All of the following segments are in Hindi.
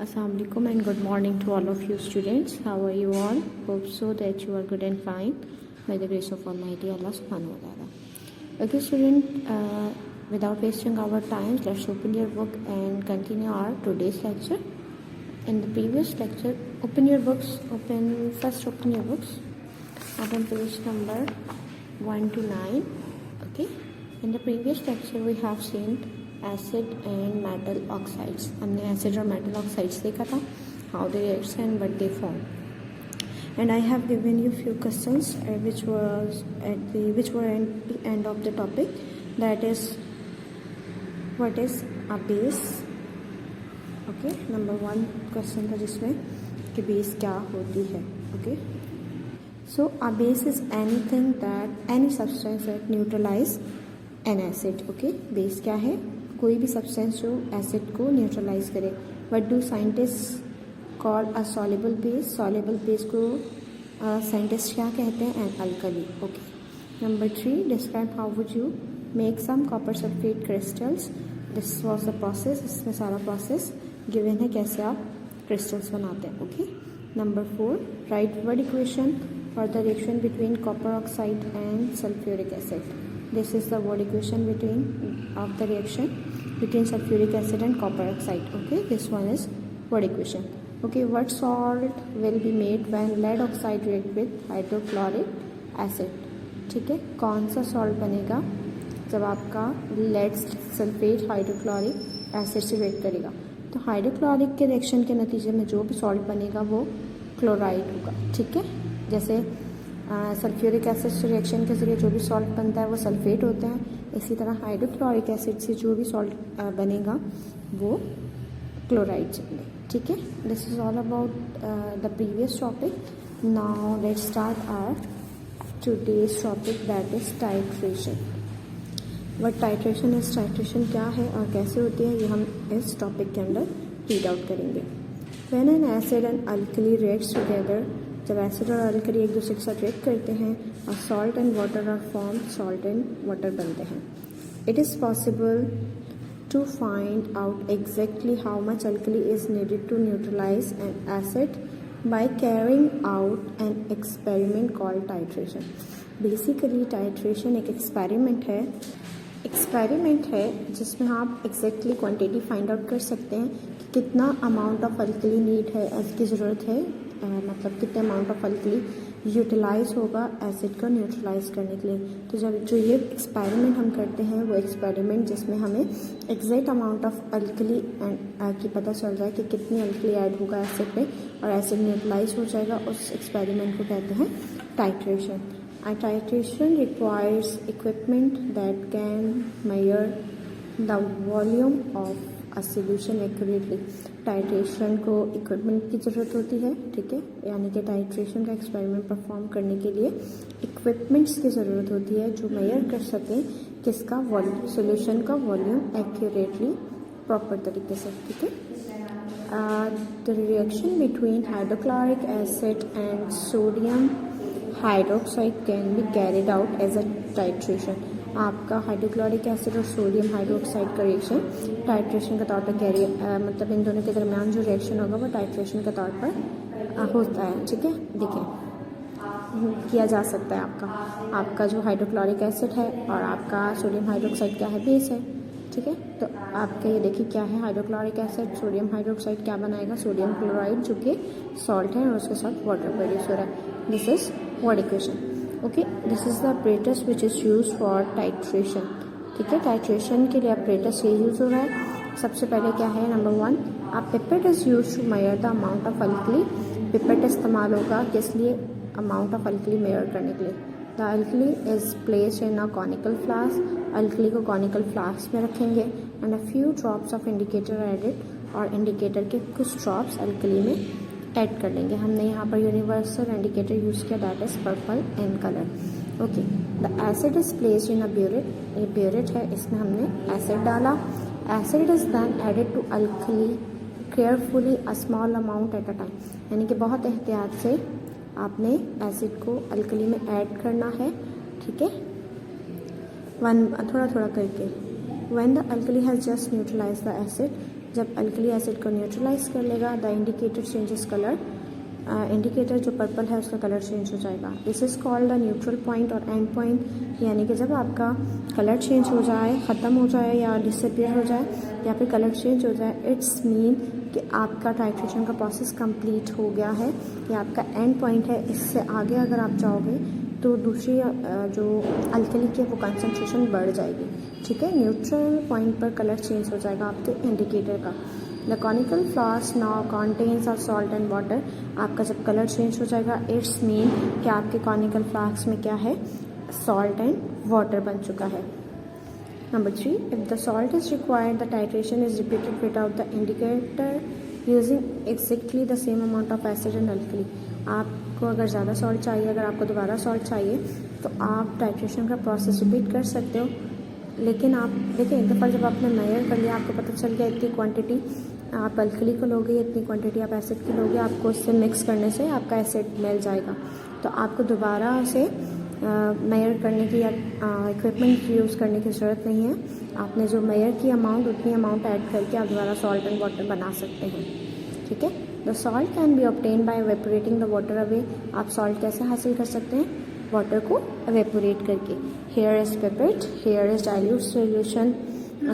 Assalamu alaikum and good morning to all of you students. How are you all? Hope so that you are good and fine by the grace of Almighty Allah subhanahu wa ta'ala. Okay student, without wasting our time, let's open your book and continue our today's lecture. In the previous lecture, open your books, open your books. Open page number 1 to 9. Okay. In the previous lecture we have seen acid and metal oxides. हमने एसिड और मेटल ऑक्साइड्स देखा था, how they react and what they form. And I have given you few questions which were at the end of the topic, that is what is a base. Okay, number 1 question था जिसमें कि बेस क्या होती है. Okay, so a base is anything that any substance that neutralize an acid. Okay, base क्या है? कोई भी सब्सटेंस जो एसिड को न्यूट्रलाइज करे. What do scientist call a soluble base? Soluble base को साइंटिस्ट क्या कहते हैं? An alkali. Okay, number 3, describe how would you make some copper sulphate crystals. This was the process. इसमें सारा प्रोसेस गिवन है कैसे आप क्रिस्टल्स बनाते हैं. Okay, number 4, right word equation for the reaction between copper oxide and sulphuric acid. This is the word equation of the reaction between sulfuric acid and copper oxide. Okay, this one is word equation. Okay, what salt will be made when lead oxide react with hydrochloric acid? ठीक है, कौन सा सॉल्ट बनेगा जब आपका लेड सल्फेट हाइड्रोक्लोरिक एसिड से रिएक्ट करेगा? तो हाइड्रोक्लोरिक के रिएक्शन के नतीजे में जो भी सॉल्ट बनेगा वो क्लोराइड होगा. ठीक है, जैसे सल्फ्यूरिक एसिड से रिएक्शन के ज़रिए जो भी सॉल्ट बनता है वो सल्फेट होता है. इसी तरह हाइड्रोक्लोरिक एसिड से जो भी सॉल्ट बनेगा वो क्लोराइड बनेगा. ठीक है, this is all about the previous topic. Now let's start our today's topic, that is titration. What titration is? Titration क्या है और कैसे होती है, ये हम इस टॉपिक के अंदर रीड आउट करेंगे. When an acid and alkali reacts together, जब एसिड और अल्कली एक दूसरे के साथ रिएक्ट करते हैं और salt and water are form, salt and water बनते हैं. It is possible to find out exactly how much alkali is needed to neutralise an acid by carrying out an experiment called titration. Basically titration एक एक्सपेरिमेंट है जिसमें आप एग्जैक्टली क्वांटिटी फाइंड आउट कर सकते हैं कि कितना अमाउंट ऑफ अल्कली नीड है, इसकी ज़रूरत है, मतलब कितने अमाउंट ऑफ अल्कली यूटिलाइज होगा एसिड को न्यूट्रलाइज करने के लिए. तो जो ये एक्सपेरिमेंट हम करते हैं वो एक्सपेरिमेंट जिसमें हमें एग्जैक्ट अमाउंट ऑफ अल्कली की पता चल रहा है कि कितनी अल्कली ऐड होगा एसिड पे और एसिड न्यूट्रलाइज हो जाएगा, उस एक्सपेरिमेंट को कहते हैं titration. And titration requires equipment that can measure the volume of a solution accurately. Titration को इक्विपमेंट की ज़रूरत होती है. ठीक है, यानी कि टाइट्रेशन का एक्सपेरिमेंट परफॉर्म करने के लिए इक्विपमेंट्स की ज़रूरत होती है जो मेजर कर सकें किसका वॉल्यूम, सोल्यूशन का वॉल्यूम एक्यूरेटली, प्रॉपर तरीके से. ठीक है, the reaction between hydrochloric acid and sodium hydroxide can be carried out as a titration. आपका हाइड्रोक्लोरिक एसिड और सोडियम हाइड्रोक्साइड का रिएक्शन टाइट्रेशन के तौर पर मतलब इन दोनों के दरमियान जो रिएक्शन होगा वो टाइट्रेशन के तौर पर होता है. ठीक है, देखें किया जा सकता है. आपका जो हाइड्रोक्लोरिक एसिड है और आपका सोडियम हाइड्रोक्साइड क्या है? बेस है. ठीक है, तो आपका ये देखिए क्या है, हाइड्रोक्लोरिक एसिड, सोडियम हाइड्रोक्साइड क्या बनाएगा? सोडियम क्लोराइड, जो कि सॉल्ट है और उसके साथ वाटर प्रोड्यूस हो रहा है. This is word equation. Okay, this is the apparatus which is use for titration. ठीक है, टाइट्रेशन के लिए apparatus ये यूज़ हो रहा है. सबसे पहले क्या है, नंबर 1, आप pipette is use to measure the amount of alkali. Pipette इस्तेमाल होगा किस लिए? अमाउंट ऑफ अल्कली मेजर करने के लिए. The alkali is placed in a conical flask. Alkali को कॉनिकल फ्लास्क में रखेंगे and a few drops of indicator added, और इंडिकेटर के कुछ ड्रॉप्स अल्कली में ऐड कर लेंगे. हमने यहाँ पर यूनिवर्सल इंडिकेटर यूज़ किया, that is purple in colour. Okay, the acid is placed in a burette. ये ब्यूरेट है, इसमें हमने एसिड डाला. Acid is then added to alkali carefully a small amount at a time. यानी कि बहुत एहतियात से आपने एसिड को अल्कली में ऐड करना है. ठीक है, थोड़ा थोड़ा करके. When the alkali has just neutralized the acid, जब अल्कली एसिड को न्यूट्रलाइज कर लेगा the indicator changes colour, indicator जो पर्पल है उसका कलर चेंज हो जाएगा। This is called the neutral point और एंड पॉइंट, यानी कि जब आपका कलर चेंज हो जाए, ख़त्म हो जाए या डिसअपीयर हो जाए या फिर कलर चेंज हो जाए, इट्स मीन कि आपका टाइट्रेशन का प्रोसेस कंप्लीट हो गया है, ये आपका एंड पॉइंट है। इससे आगे अगर आप जाओगे तो दूसरी जो अल्कली की वो कंसनट्रेशन बढ़ जाएगी, ठीक है। न्यूट्रल पॉइंट पर कलर चेंज हो जाएगा आपके इंडिकेटर का। The conical flask now contains of salt and water, आपका जब कलर चेंज हो जाएगा इट्स मीन कि आपके कॉनिकल फ्लास्क में क्या है, सॉल्ट एंड वाटर बन चुका है। Number 3, if the salt is required, the titration is repeated without the indicator using exactly the same amount of acid and alkali. आपको अगर ज़्यादा सॉल्ट चाहिए, अगर आपको दोबारा सॉल्ट चाहिए तो आप टाइट्रेशन का प्रोसेस रिपीट कर सकते हो। लेकिन आप देखिए, एक दफ़ा जब आपने मेजर कर लिया, आपको पता चल गया इतनी क्वांटिटी आप अल्कली को लोगे, इतनी क्वांटिटी आप एसिड की लोगे, आपको इससे मिक्स करने से आपका एसिड मिल जाएगा। तो आपको दोबारा से मेजर करने की या इक्विपमेंट यूज़ करने की ज़रूरत नहीं है। आपने जो मेजर की अमाउंट उतनी अमाउंट ऐड करके आप दोबारा सॉल्ट एंड वाटर बना सकते हैं, ठीक है। The salt can be obtain by evaporating the water away. आप सॉल्ट कैसे हासिल कर सकते हैं, वाटर को एवेपोरेट करके। Here is pipette, here is dilute solution,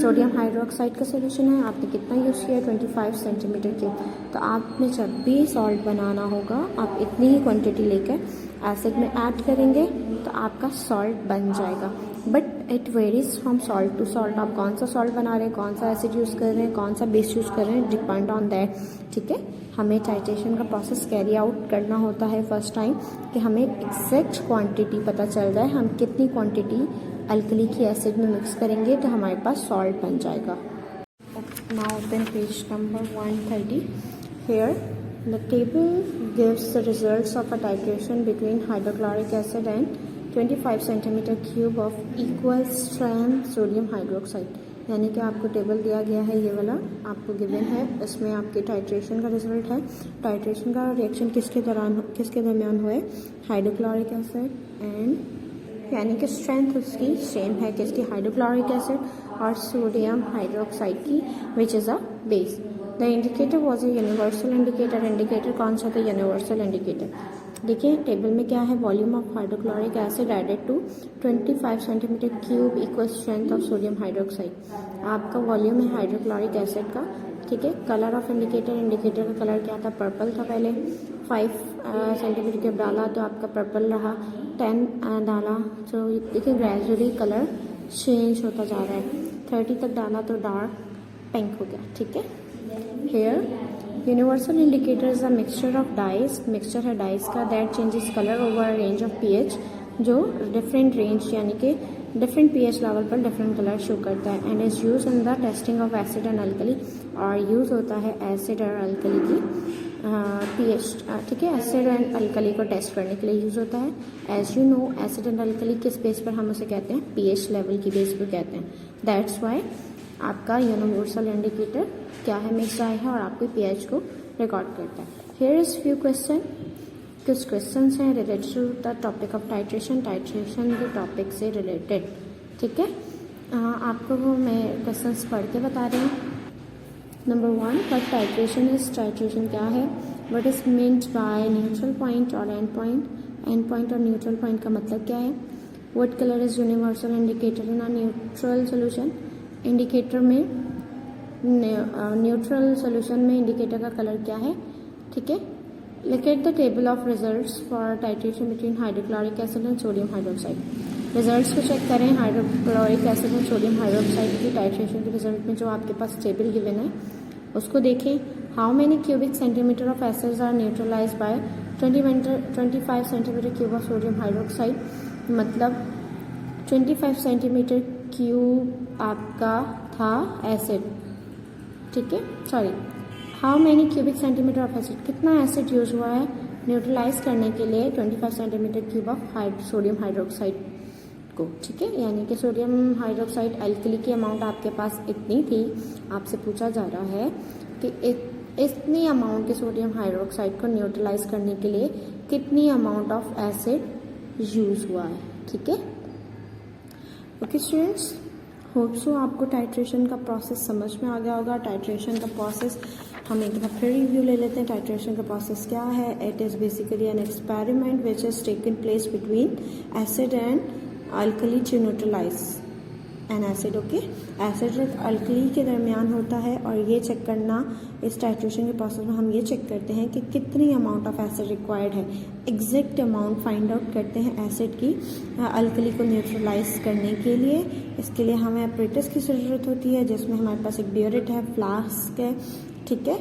sodium hydroxide का सोल्यूशन है। आपने कितना यूज़ किया, 25 सेंटीमीटर क्यूब। तो आपने जब भी सॉल्ट बनाना होगा आप इतनी ही क्वांटिटी लेकर एसिड में ऐड करेंगे तो आपका सॉल्ट बन जाएगा। But it varies from salt to salt. आप कौन सा सॉल्ट बना रहे हैं, कौन सा एसिड यूज़ कर रहे हैं, कौन सा बेस यूज़ कर रहे हैं, डिपेंड ऑन दैट, ठीक है। हमें टाइट्रेशन का प्रोसेस कैरी आउट करना होता है फर्स्ट टाइम कि हमें एग्जैक्ट क्वांटिटी पता चल जाए, हम कितनी क्वांटिटी अल्कली की एसिड में मिक्स करेंगे तो हमारे पास सॉल्ट बन जाएगा। Now open page number 130। Here the table gives the results of a titration between hydrochloric acid and 25 centimeter cube of equal strength sodium hydroxide। यानी कि आपको टेबल दिया गया है, ये वाला आपको गिवन है, इसमें आपके टाइट्रेशन का रिजल्ट है। टाइट्रेशन का रिएक्शन किसके दरमियान हुआ है, हाइड्रोक्लोरिक एसिड एंड, यानी कि स्ट्रेंथ उसकी सेम है किसकी, हाइड्रोक्लोरिक एसिड और सोडियम हाइड्रोक्साइड की, which is a base. The indicator was a universal indicator. Indicator कौन सा था, यूनिवर्सल इंडिकेटर। देखिए टेबल में क्या है, volume of hydrochloric acid added to 25 centimetre cube equal strength of sodium hydroxide. आपका वॉल्यूम है हाइड्रोक्लोरिक एसिड का, ठीक है। कलर ऑफ इंडिकेटर, इंडिकेटर का कलर क्या था, पर्पल था। पहले 5 सेंटीमीटर क्यूब डाला तो आपका पर्पल रहा, 10 डाला तो देखिए ग्रेजुअली कलर चेंज होता जा रहा है। 30 तक डाला तो डार्क पिंक हो गया, ठीक है। Here universal indicator is a mixture of dyes, mixture है डाइज का, that changes colour over range of pH, जो डिफरेंट रेंज यानी कि डिफरेंट पीएच लेवल पर डिफरेंट कलर शो करता है। And is use in the testing of acid and alkali, और यूज़ होता है एसिड और अल्कली की पीएच, ठीक है। एसिड एंड अल्कली को टेस्ट करने के लिए यूज़ होता है। As you know acid and alkali किस बेस पर हम उसे कहते हैं, पीएच लेवल की बेस पर कहते हैं। दैट्स वाई आपका यूनिवर्सल इंडिकेटर क्या है, मिक्स डाई है और आपके पीएच को रिकॉर्ड करता है। हियर इज फ्यू क्वेश्चन, कुछ क्वेश्चन हैं related to the topic of titration, titration के टॉपिक से रिलेटेड, ठीक है। आपको वो मैं क्वेश्चन पढ़ के बता रही हूँ। Number 1, what titration is, titration क्या है, what is meant by neutral point और एंड पॉइंट, एंड पॉइंट और न्यूट्रल पॉइंट का मतलब क्या है, what colour is universal indicator in a neutral solution, indicator में न्यूट्रल सोल्यूशन में इंडिकेटर का कलर क्या है, ठीक है। Locate the table of results for titration between hydrochloric acid and sodium hydroxide. Results को चेक करें हाइड्रोक्लोरिक एसिड और सोडियम हाइड्रोक्साइड की टाइट्रेशन के रिजल्ट में जो आपके पास टेबल गिवन है उसको देखें। How many cubic centimetre of acids are neutralise by 25 centimetre cube of sodium hydroxide, मतलब 25 सेंटीमीटर क्यूब आपका था एसिड, ठीक है। Sorry, how many cubic centimetre of acid, कितना एसिड यूज हुआ है न्यूट्रलाइज करने के लिए 25 centimetre cube of sodium hydroxide को, ठीक है। यानी कि सोडियम हाइड्रोक्साइड अल्कली की अमाउंट आपके पास इतनी थी, आपसे पूछा जा रहा है कि इतनी अमाउंट के सोडियम हाइड्रोक्साइड को न्यूट्रलाइज करने के लिए कितनी अमाउंट ऑफ एसिड यूज हुआ है, ठीक है। ओके स्टूडेंट्स, होप सो आपको टाइट्रेशन का प्रोसेस समझ में आ गया होगा। टाइट्रेशन का प्रोसेस हम एक बार फिर रिव्यू ले लेते हैं। टाइट्रेशन का प्रोसेस क्या है? It is basically an experiment which is taken place between acid and alkali to neutralise an acid. Okay, acid और अल्कली के दरमियान होता है और ये चेक करना, इस टाइट्रेशन के प्रोसेस में हम ये चेक करते हैं कि कितनी अमाउंट ऑफ एसिड रिक्वायर्ड है। एग्जैक्ट अमाउंट फाइंड आउट करते हैं एसिड की अल्कली को न्यूट्रलाइज करने के लिए। इसके लिए हमें अपरेटस की ज़रूरत होती है जिसमें हमारे पास एक बियोरेट है, फ्लास्क है, ठीक है,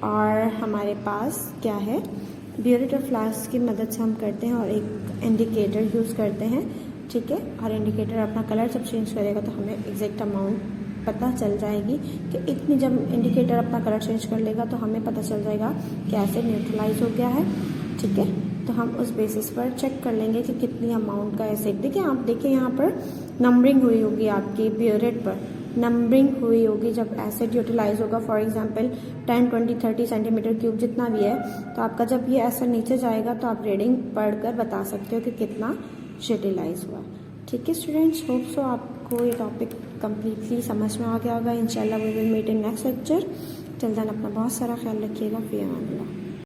और हमारे पास क्या है, बियोरेट और फ्लास्क की मदद से हम करते हैं और एक इंडिकेटर यूज़ करते हैं, ठीक है। और इंडिकेटर अपना कलर जब चेंज करेगा तो हमें एग्जैक्ट अमाउंट पता चल जाएगी कि इतनी, जब इंडिकेटर अपना कलर चेंज कर लेगा तो हमें पता चल जाएगा कि एसिड न्यूट्रलाइज हो गया है, ठीक है। तो हम उस बेसिस पर चेक कर लेंगे कि कितनी अमाउंट का एसिड, देखिए आप देखिए यहाँ पर नंबरिंग हुई होगी आपकी बियोरेट पर, नंबरिंग हुई होगी जब एसिड यूटिलाइज होगा। फॉर एग्जांपल 10, 20, 30 सेंटीमीटर क्यूब जितना भी है, तो आपका जब ये एसिड नीचे जाएगा तो आप रीडिंग पढ़कर बता सकते हो कि कितना यूटिलाइज हुआ, ठीक है स्टूडेंट्स। होप सो आपको ये टॉपिक कम्प्लीटली समझ में आ गया होगा। इंशाल्लाह we will meet in next lecture. Till then अपना बहुत सारा ख्याल रखिएगा। फिर अमान अल्लाह।